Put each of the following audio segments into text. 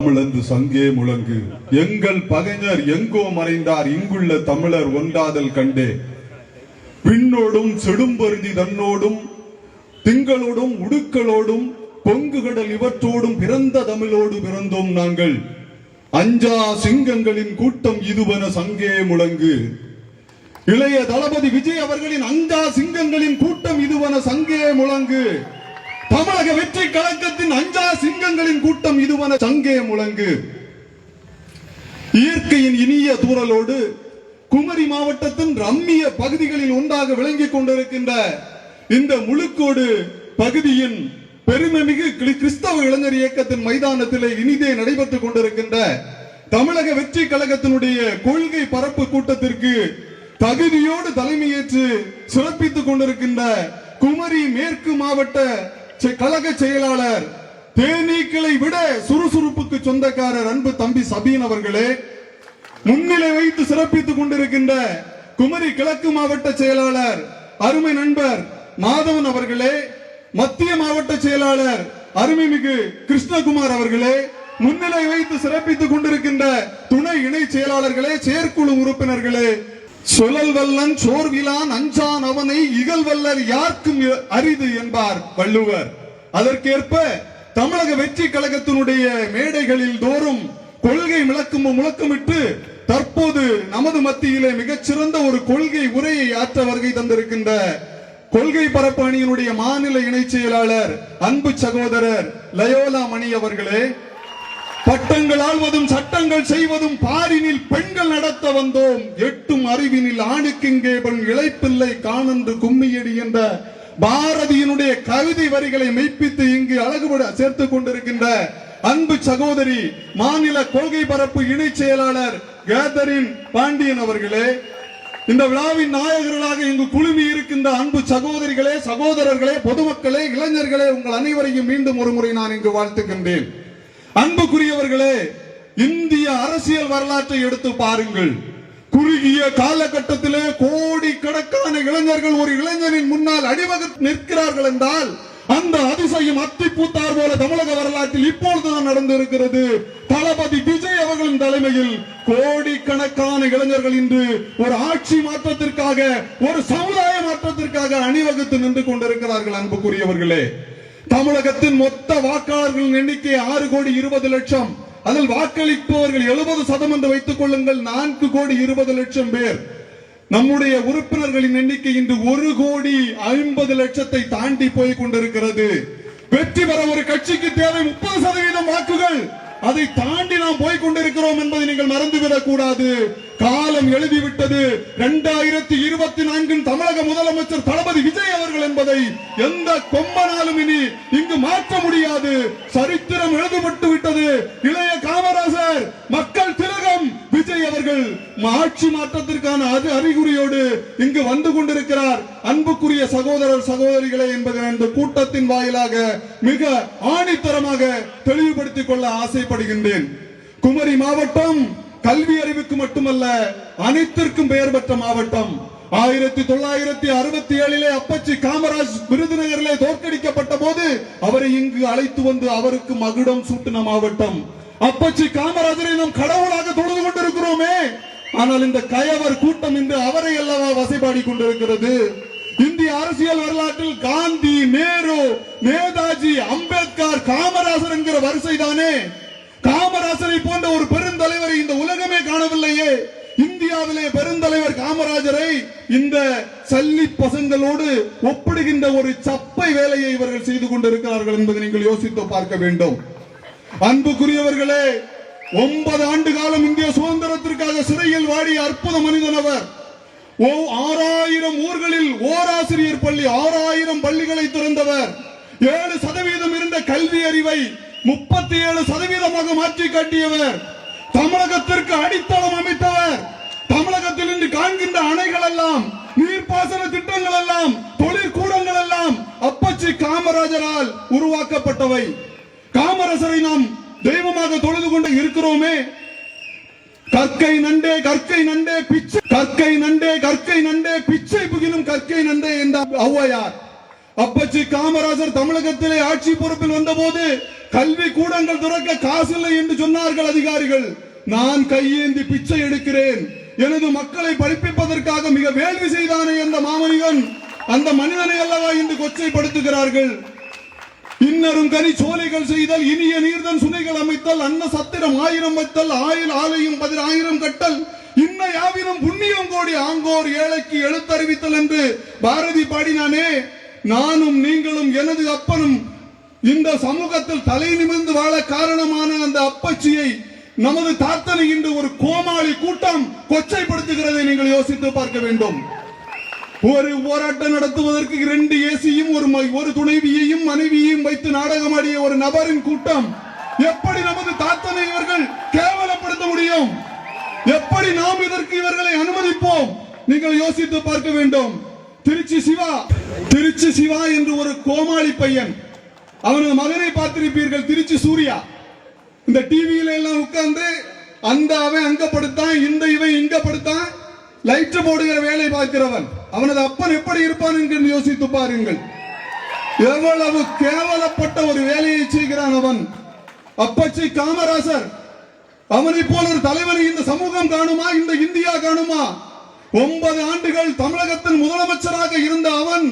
தமிழந்து சங்கே முழங்கு எங்கள் பகைஞர் எங்கோ மறைந்தார் இங்குள்ள தமிழர் ஒன்றாதல் கண்டே விண்ணோடும் செடும்பருதி தன்னோடும் திங்களோடும் உடுக்களோடும் பொங்குகடல் இவற்றோடும் பிறந்த தமிழோடு பிறந்தோம் நாங்கள் அஞ்சா சிங்கங்களின் கூட்டம் இதுவன சங்கே முழங்கு. இளைய தளபதி விஜய் அவர்களின் அஞ்சா சிங்கங்களின் கூட்டம் இதுவன சங்கே முழங்கு. தமிழக வெற்றி கழகத்தின் அஞ்சா சிங்கங்களின் கூட்டம் இதுவன சங்கே முழங்கு. இயற்கையின் இனிய தூறலோடு குமரி மாவட்டத்தின் ரம்மிய பகுதிகளில் ஒன்றாக விளங்கிக் கொண்டிருக்கின்ற இந்த முழுக்கோடு பகுதியின் பெருமைமிகு கிறிஸ்தவ இளைஞர் இயக்கத்தின் மைதானத்திலே இனிதே நடைபெற்றுக் கொண்டிருக்கின்ற தமிழக வெற்றி கழகத்தினுடைய கொள்கை பரப்பு கூட்டத்திற்கு தகுதியோடு தலைமையேற்று சிறப்பித்துக் கொண்டிருக்கின்ற குமரி மேற்கு மாவட்ட கழக செயலாளர் தேனீக்களை விட சுறுசுறுப்புக்கு சொந்தக்காரர் அன்பு தம்பி சபீன் அவர்களே, முன்னிலை வைத்து சிறப்பித்துக் கொண்டிருக்கின்ற குமரி கிழக்கு மாவட்ட செயலாளர் அருமை நண்பர் மாதவன் அவர்களே, மத்திய மாவட்ட செயலாளர் அருமைமிகு கிருஷ்ணகுமார் அவர்களே, முன்னிலை வைத்து சிறப்பித்துக் கொண்டிருக்கின்ற துணை இணை செயலாளர்களே, செயற்குழு உறுப்பினர்களே, சுழல் வல்லன் சோர்விலான் அஞ்சான் அவனை இகழ்வல்லர் யாருக்கும் அரிது என்பார் வள்ளுவர். அதற்கேற்ப தமிழக வெற்றி கழகத்தினுடைய மேடைகளில் தோறும் கொள்கை முழக்கமிட்டு தற்போது நமது மத்தியிலே மிகச்சிறந்த ஒரு கொள்கை உரையை ஆற்ற வருகை தந்திருக்கின்ற கொள்கை பரப்பு அணியினுடைய மாநில இணை செயலாளர் அன்பு சகோதரர் லயோலா மணி அவர்களே, பட்டங்கள் ஆள்வதும் சட்டங்கள் செய்வதும் பாரினில் பெண்கள் நடத்த வந்தோம், எட்டும் அறிவினில் ஆணுக்கிங்கே பெண் இளைப்பில்லை காணன்று கும்மியடி என்ற பாரதியினுடைய கவிதை வரிகளை மெய்ப்பித்து இங்கு அழகுபட சேர்த்துக் கொண்டிருக்கின்ற அன்பு சகோதரி மாநில கொள்கை பரப்பு இணை செயலாளர் கேதரின் பாண்டியன் அவர்களே, இந்த விழாவின் நாயகர்களாக இங்கு குழுமி இருக்கின்ற அன்பு சகோதரிகளே, சகோதரர்களே, பொதுமக்களே, இளைஞர்களே, உங்கள் அனைவரையும் மீண்டும் ஒரு முறை நான் இங்கு வாழ்த்துகின்றேன். அன்புக்குரியவர்களே, இந்திய அரசியல் வரலாற்றை எடுத்து பாருங்கள். குறுகிய காலகட்டத்திலே கோடிக்கணக்கான இளைஞர்கள் ஒரு இளைஞரின் முன்னால் அடிவகுத்து நிற்கிறார்கள் என்றால் அந்த அதிசயம் அத்தி பூத்தார் போல தமிழக வரலாற்றில் இப்பொழுதுதான் நடந்திருக்கிறது. தளபதி விஜய் அவர்களின் தலைமையில் கோடிக்கணக்கான இளைஞர்கள் இன்று ஒரு ஆட்சி மாற்றத்திற்காக, ஒரு சமுதாய மாற்றத்திற்காக அணிவகுத்து நின்று கொண்டிருக்கிறார்கள். அன்புக்குரியவர்களே, தமிழகத்தின் மொத்த வாக்காளர்களின் எண்ணிக்கை 6,20,00,000. அதில் வாக்களிப்பவர்கள் 70% என்று வைத்துக் கொள்ளுங்கள், 4,20,00,000 பேர். நம்முடைய உறுப்பினர்களின் எண்ணிக்கை இன்று 1,50,00,000 தாண்டி போய் கொண்டிருக்கிறது. வெற்றி பெற ஒரு கட்சிக்கு தேவை 30% வாக்குகள். அதை தாண்டி நாம் போய் கொண்டிருக்கிறோம் என்பதை நீங்கள் மறந்துவிடக் கூடாது. காலம் எழுதிவிட்டது. 2024 தமிழக முதலமைச்சர் தளபதி விஜய் அவர்கள் என்பதை எந்த கொம்பனாலும் இனி இங்கு மாற்ற முடியாது. சரித்திரம் எழுதப்பட்டு விட்டது. இளைய காமராசர், மக்கள் திலகம் விஜய் அவர்கள் ஆட்சி மாற்றத்திற்கான அறிகுறியோடு இங்கு வந்து கொண்டிருக்கிறார். அன்புக்குரிய சகோதரர் சகோதரிகளே என்பதை இந்த கூட்டத்தின் வாயிலாக மிக ஆணித்தரமாக தெளிவுபடுத்திக் கொள்ள ஆசைப்படுகின்றேன். குமரி மாவட்டம் கல்வி அறிவுக்கு மட்டுமல்ல, அனைத்திற்கும் பெயர் பெற்ற மாவட்டம். 1967 அப்பச்சி காமராஜ் விருதுநகரிலே தோற்கடிக்கப்பட்ட போது அவரை இங்கு அழைத்து வந்து அவருக்கு மகுடம் சூட்டின மாவட்டம். அப்பச்சி காமராஜரை நாம் கடவுளாக தொழுது கொண்டிருக்கிறோமே, ஆனால் இந்த கயவர் கூட்டம் இன்று அவரை அல்லவா வசைபாடி கொண்டிருக்கிறது. இந்திய அரசியல் வரலாற்றில் காந்தி, நேரு, நேதாஜி, அம்பேத்கர், காமராஜர் என்கிற வரிசை தானே. காமராஜரை போன்ற ஒரு பெருந்தலைவரை இந்த உலகமே காணவில்லையே. இந்தியாவிலே பெருந்தலைவர் காமராஜரை இந்த சல்லி பசங்களோடு ஒப்பிடுகின்ற ஒரு சப்பை வேலையை இவர்கள் செய்து கொண்டிருக்கிறார்கள் என்பதை நீங்கள் யோசித்து பார்க்க வேண்டும். அன்புக்குரியவர்களே, 9 ஆண்டு காலம் இந்திய சுதந்திரத்திற்காக சிறையில் வாடிய அற்புத மனிதன் அவர். 6000 ஊர்களில் ஓராசிரியர் பள்ளி, 6000 பள்ளிகளை திறந்தவர். 7% இருந்த கல்வி அறிவை 37% மாற்றி காட்டியவர். தமிழகத்திற்கு அடித்தளம் அமைத்தவர். தமிழகத்தில் இன்று காண்கின்ற அணைகள் எல்லாம், நீர்ப்பாசன திட்டங்கள் எல்லாம், தொழிற்கூடங்கள் எல்லாம் அப்பச்சி காமராஜரால் உருவாக்கப்பட்டவை. காமராஜரை நாம் தெய்வமாக தொழுது கொண்டு இருக்கிறோமே. கற்கை நண்டே கற்கை நண்டே பிச்சை, கற்கை நண்டே கற்கை நண்டே பிச்சை புகிலும் கற்கை நண்டே என்ற ஔவையார். அப்பச்சி காமராஜர் தமிழகத்திலே ஆட்சி பொறுப்பில் வந்தபோது கல்வி கூடங்கள் துறக்க காசு இல்லை என்று சொன்னார்கள் அதிகாரிகள். நான் கையேந்தி பிச்சை எடுக்கிறேன், எனது மக்களை படிப்பிப்பதற்காக மிக வேள்வி செய்தானே அந்த மாமனிதன், அந்த மனிதனை அல்லவா இன்று கொச்சைப்படுத்துகிறார்கள். இன்னரும் கனி சோலைகள் செய்தல், இனிய நீர்தன் சுனைகள் அமைத்தல், அன்ன சத்திரம் 1000 வைத்தல், ஆயில் ஆலயம் 10,000 கட்டல், இன்ன யாவினும் புண்ணியம் கோடி ஆங்கோர் ஏழைக்கு எழுத்தறிவித்தல் என்று பாரதி பாடினானே. நானும் நீங்களும் எனது அப்பனும் இந்த சமூகத்தில் தலை நிமிர்ந்து வாழ காரணமான அந்த அப்பச்சியை நமது தாத்தனை இன்று ஒரு கோமாளி கூட்டம் கொச்சைப்படுத்துகிறதை நீங்கள் யோசித்து பார்க்க வேண்டும். ஒரு போராட்டம் நடத்துவதற்கு 2 ஏசியும் ஒரு துணைவியையும் மனைவியையும் வைத்து நாடகமாடிய ஒரு நபரின் கூட்டம் எப்படி நமது தாத்தனை இவர்கள் கேவலப்படுத்த முடியும்? எப்படி நாம் இதற்கு இவர்களை அனுமதிப்போம்? நீங்கள் யோசித்து பார்க்க வேண்டும். திருச்சி சிவா என்று ஒரு கோமாளி பையன், அவனது மகனை பார்த்திருப்பீர்கள், திருச்சி சூர்யா. இந்த டிவியில எல்லாம் உட்கார்ந்து அந்த அவன் அங்க படுத்தான், இந்த இவன் இங்க படுத்தான், லைட் போடுகிற வேலை பார்க்கிறவன். அவனது அப்பன் எப்படி இருப்பான் என்று யோசித்து பாருங்கள். எவ்வளவு கேவலப்பட்ட ஒரு வேலையை செய்கிறான் அவன். அப்பச்சி காமராசர், அவனை போல ஒரு தலைவனை இந்த சமூகம் காணுமா, இந்த இந்தியா காணுமா? 9 ஆண்டுகள் தமிழகத்தின் முதலமைச்சராக இருந்த அவன்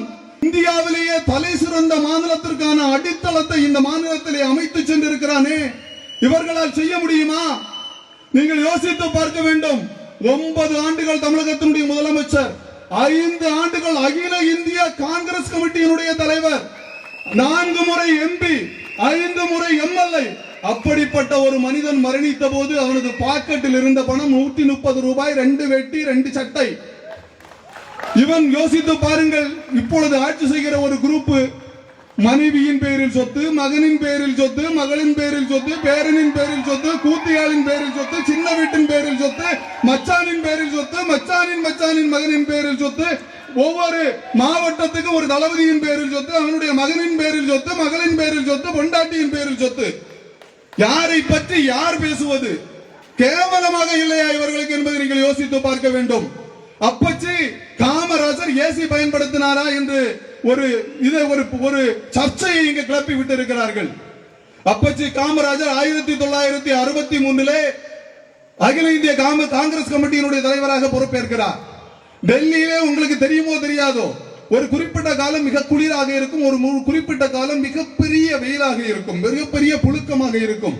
இந்தியாவிலேயே தலை சிறந்த மாநிலத்திற்கான அடித்தளத்தை இந்த மாநிலத்திலே அமைத்து சென்றிருக்கிறானே. இவர்களால் செய்ய முடியுமா? நீங்கள் யோசித்து பார்க்க வேண்டும். 9 ஆண்டுகள் தமிழகத்தினுடைய முதலமைச்சர், 5 ஆண்டுகள் அகில இந்திய காங்கிரஸ் கமிட்டியினுடைய தலைவர், 4 முறை எம்பி, 5 முறை எம்எல்ஏ. அப்படிப்பட்ட ஒரு மனிதன் மரணித்த போது அவனது பாக்கெட்டில் இருந்த பணம் 130 ரூபாய், 2 வேட்டி 2 சட்டை. இவன் யோசித்து பாருங்கள். இப்பொழுது ஆட்சி செய்கிற ஒரு குரூப் மனைவியின் பேரில் சொத்து, மகனின் பேரில் சொத்து, மகளின் பேரில் சொத்து, பேரனின் பேரில் சொத்து, கூத்தியாளின் பேரில் சொத்து, சின்ன வீட்டின் பேரில் சொத்து, மச்சானின் பேரில் சொத்து, மச்சானின் மகனின் பேரில் சொத்து, ஒவ்வொரு மாவட்டத்துக்கு ஒரு தளபதியின் பேரில் சொத்து, அவனுடைய மகனின் பேரில் சொத்து, மகளின் பேரில் சொத்து, பொண்டாட்டியின் பேரில் சொத்து. யாரை பற்றி யார் பேசுவது? கேவலமாக இல்லையா இவர்களுக்கு என்பதை நீங்கள் யோசித்து பார்க்க வேண்டும். அப்பச்சி காமராஜர் ஏசி பயன்படுத்தினாரா என்று ஒரு சர்ச்சையை இங்கு கிளப்பி விட்டு இருக்கிறார்கள். அப்பச்சி காமராஜர் 1963 அகில இந்திய காங்கிரஸ் கமிட்டியினுடைய தலைவராக பொறுப்பேற்கிறார். டெல்லியிலே உங்களுக்கு தெரியுமோ தெரியாதோ, ஒரு குறிப்பிட்ட காலம் மிக குளிராக இருக்கும், ஒரு குறிப்பிட்ட காலம் மிகப்பெரிய வெயிலாக இருக்கும், மிகப்பெரிய புழுக்கமாக இருக்கும்.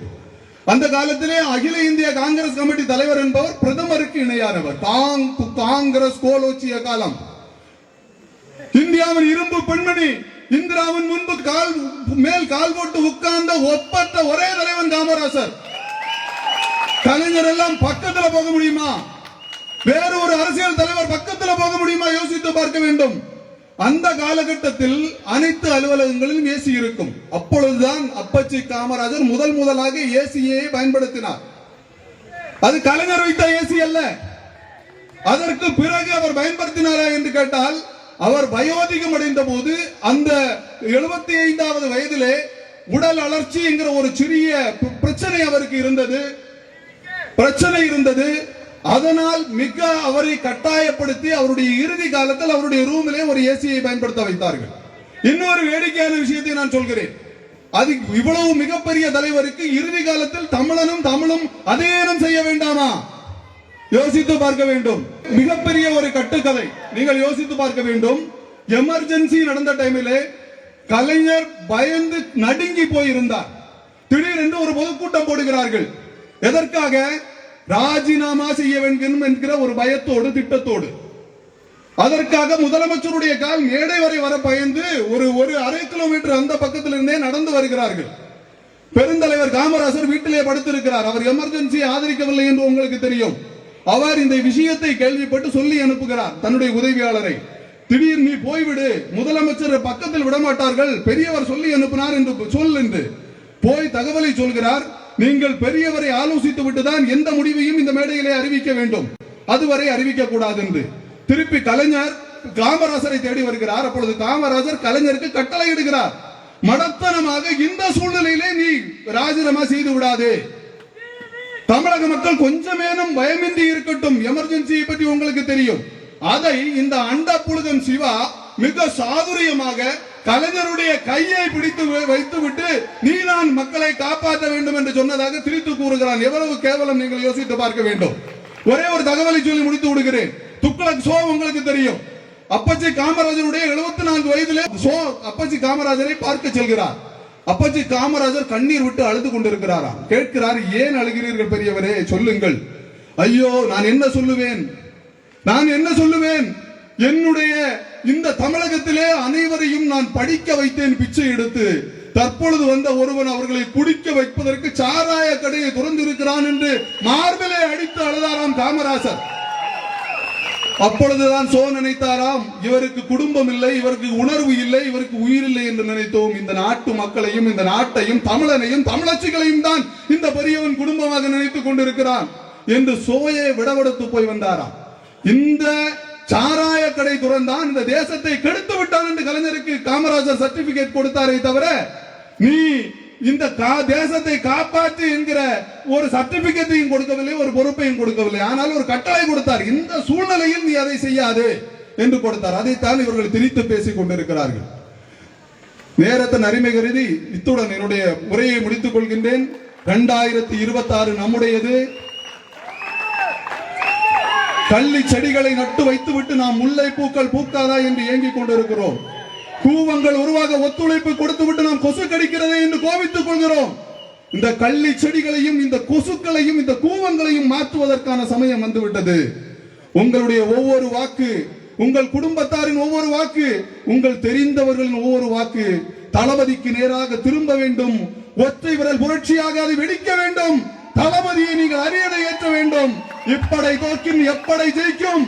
அந்த காலத்திலே அகில இந்திய காங்கிரஸ் கமிட்டி தலைவர் என்பவர் பிரதமருக்கு இணையானவர். காங்கிரஸ் கோலோச்சிய காலம். இந்தியாவின் இரும்பு பெண்மணி இந்திராவின் முன்பு மேல் கால் போட்டு உட்கார்ந்த ஒப்பற்ற ஒரே தலைவன் காமராசர். கலைஞர் எல்லாம் பக்கத்துல போக முடியுமா? வேறு ஒரு அரசியல் தலைவர் பக்கத்துல போக முடியுமா? யோசித்து பார்க்க வேண்டும். அந்த காலகட்டத்தில் அனைத்து அலுவலகங்களிலும் ஏசி இருக்கும். அப்பொழுதுதான் அப்பச்சி காமராஜர் முதலாக ஏசியை பயன்படுத்தினார். அது கலைஞர் வைத்த ஏசி அல்ல. அதற்கு பிறகு அவர் பயன்படுத்தினாரா என்று கேட்டால், அவர் வயோதிகம் அடைந்த போது அந்த 75வது வயதிலே உடல் அழற்சி என்கிற ஒரு சிறிய பிரச்சனை அவருக்கு இருந்தது. அதனால் மிக அவரை கட்டாயப்படுத்தி அவருடைய இறுதி காலத்தில் அவருடைய ரூமிலே ஒரு ஏசியை பயன்படுத்த வைத்தார்கள். இன்னொரு வேடிக்கையான விஷயத்தை நான் சொல்கிறேன். அது இவ்வளவு மிகப்பெரிய தலைவருக்கு இறுதி காலத்தில் தமிழும் அதையேனும் செய்ய வேண்டாமா? யோசித்து பார்க்க வேண்டும். மிகப்பெரிய ஒரு கட்டுக்கதை. நீங்கள் யோசித்து பார்க்க வேண்டும். எமர்ஜென்சி நடந்த டைமிலே கலைஞர் பயந்து நடுங்கி போயிருந்தார். திடீரென்று ஒரு பொதுக்கூட்டம் போடுகிறார்கள். எதற்காக? ராஜினாமா செய்ய வேண்டும் என்கிற ஒரு பயத்தோடு, திட்டத்தோடு. அதற்காக முதலமைச்சருடைய கால் மேடை வரை வர பயந்து ஒரு அரை கிலோமீட்டர் அந்த பக்கத்தில் இருந்தே நடந்து வருகிறார்கள். பெருந்தலைவர் காமராஜர் வீட்டிலே படுத்திருக்கிறார். அவர் எமர்ஜென்சி ஆதரிக்கவில்லை என்று உங்களுக்கு தெரியும். அவர் இந்த விஷயத்தை கேள்விப்பட்டு சொல்லி அனுப்புகிறார் தன்னுடைய உதவியாளரை. திடீர் நீ போய்விடு, முதலமைச்சர் பக்கத்தில் விடமாட்டார்கள், பெரியவர் சொல்லி அனுப்பினார் என்று போய் தகவலை சொல்கிறார். நீங்கள் பெரியவரை ஆலோசித்து விட்டுதான் எந்த முடிவையும் இந்த மேடையிலே அறிவிக்க வேண்டும், அதுவரை அறிவிக்க கூடாது என்று. திருப்பி கலைஞர் காமராஜரை தேடி வருகிறார். அப்பொழுது காமராஜர் கலைஞருக்கு கட்டளை இடுகிறார், மடத்தனமாக இந்த சூழ்நிலையிலே நீ ராஜினாமா செய்து விடாதே, தமிழக மக்கள் கொஞ்சமேனும் பயமின்றி இருக்கட்டும், எமர்ஜென்சியை பற்றி உங்களுக்கு தெரியும். அதை இந்த அண்ட புழுகன் சிவா மிக சாதுரியமாக கலைஞருடைய கையை பிடித்து வைத்துவிட்டு நீ நான் மக்களை காப்பாற்ற வேண்டும் என்று சொன்னதாக திரித்து கூறுகிறான். எவ்வளவு கேவலம் நீங்கள் யோசித்து பார்க்க வேண்டும். ஒரே ஒரு தகவலை சொல்லி முடித்து விடுகிறேன். துக்ளக் ஷோ உங்களுக்கு தெரியும். அப்பச்சி காமராஜருடைய 74 வயதிலே அப்பச்சி காமராஜரை பார்க்க செல்கிறார். அப்பச்சி காமராஜர் கண்ணீர் விட்டு அழுது கொண்டிருக்கிறாராம். கேட்கிறார், ஏன் அழுகிறீர்கள் பெரியவரே, சொல்லுங்கள். ஐயோ, நான் என்ன சொல்லுவேன், என்னுடைய இந்த தமிழகத்திலே அனைவரையும் நான் படிக்க வைத்தேன் பிச்சை எடுத்து. தற்பொழுது வந்த ஒருவன் அவர்களை குடிக்க வைப்பதற்கு சாராய கடையை திறந்திருக்கிறான் என்று மார்பிலே அடித்து அழுதாராம் காமராஜர். அப்பொழுதுதான் சோ நினைத்தாராம், இவருக்கு குடும்பம் இல்லை, இவருக்கு உணர்வு இல்லை, இவருக்கு உயிர் இல்லை என்று நினைத்தோம். இந்த நாட்டு மக்களையும் இந்த நாட்டையும் தமிழனையும் தமிழச்சிகளையும் தான் இந்த பெரியவன் குடும்பமாக நினைத்துக் கொண்டிருக்கிறான் என்று சோயை விடவெடுத்து போய் வந்தாராம். இந்த சாராய கடை துறந்தான், இந்த தேசத்தை கெடுத்து விட்டான் என்று கலைஞருக்கு காமராஜர் சர்டிபிகேட் கொடுத்தாரே தவிர நீ இந்த தேசத்தை காப்பாற்று என்கிற ஒரு சர்டிபிகேட்டையும் கொடுக்கவில்லை, ஒரு பொறுப்பையும் கொடுக்கவில்லை. ஆனால் ஒரு கட்டளை கொடுத்தார், இந்த சூழ்நிலையில் நீ அதை செய்யாது என்று கொடுத்தார். அதைத்தான் இவர்கள் திரித்து பேசிக் கொண்டிருக்கிறார்கள். நேரத்தின் அருமை கருதி இத்துடன் என்னுடைய உரையை முடித்துக் கொள்கின்றேன். 2026 நம்முடையது. கள்ளி செடிகளை நட்டு வைத்துவிட்டு நாம் முல்லை பூக்கள் பூக்காதா என்று ஏங்கிக் கொண்டிருக்கிறோம். கூவங்கள் உருவாக ஒத்துழைப்பு கொடுத்துவிட்டு நாம் கொசு கடிக்கிறதே என்று கோபித்துக் கொள்கிறோம். இந்த கள்ளி செடிகளையும் இந்த கொசுக்களையும் இந்த கூவங்களையும் மாற்றுவதற்கான சமயம் வந்துவிட்டது. உங்களுடைய ஒவ்வொரு வாக்கு, உங்கள் குடும்பத்தாரின் ஒவ்வொரு வாக்கு, உங்கள் தெரிந்தவர்களின் ஒவ்வொரு வாக்கு தளபதிக்கு நேராக திரும்ப வேண்டும். ஒற்றை விரல் புரட்சியாக அதை வெடிக்க வேண்டும். தளபதியை நீங்கள் அரியணை ஏற்ற வேண்டும். இப்படை தோற்கும் எப்படை ஜெயிக்கும்,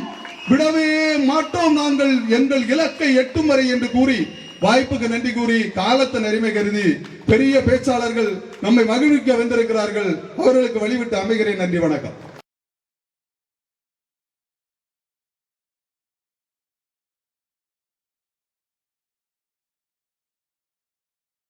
விடவே மாட்டோம் நாங்கள் எங்கள் இலக்கை எட்டும் வரை என்று கூறி வாய்ப்புக்கு நன்றி கூறி காலத்தின் அருமை கருதி பெரிய பேச்சாளர்கள் நம்மை மகிழ்விக்க வந்திருக்கிறார்கள். அவர்களுக்கு வழிவிட்டு அமைகிறேன். நன்றி, வணக்கம்.